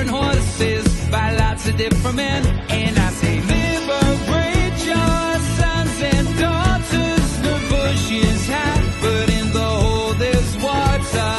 different horses by lots of different men. And I say, liberate your sons and daughters. The bush is high, but in the hole there's water.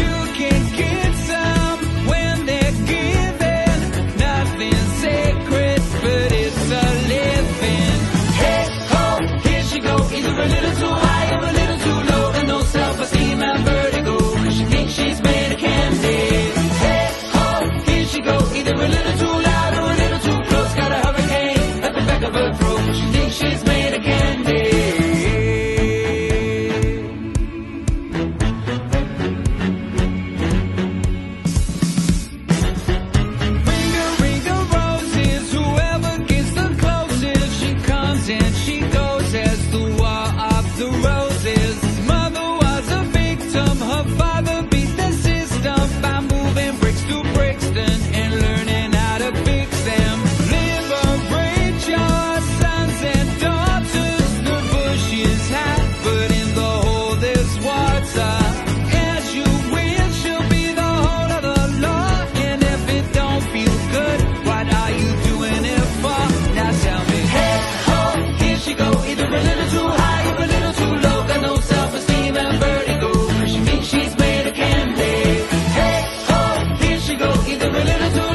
You can get some when they're given. Nothing sacred, but it's a living. Hey ho, here she go, either a little too high or a little too low, and no self-esteem and vertigo, 'cause she thinks she's made of candy. Hey ho, here she go, either a little too loud or a little too close. Got a hurricane at the back of her throat, she thinks she's made of candy. Ring of roses, whoever gets the closest, she comes and she goes as the war of the roses. Mother was a victim, her father beat the system by moving bricks to Brixton and learning how to fix them. Liberate your sons and daughters. The bush is high, but in the hole there's water. As you wish, you'll be the whole of the law. And if it don't feel good, what are you doing it for? Now tell me. Hey ho, here she go, either a little too high or a little too low. Got no self-esteem and vertigo, 'cause she thinks she's made of candy. Hey ho, here she go, either a little too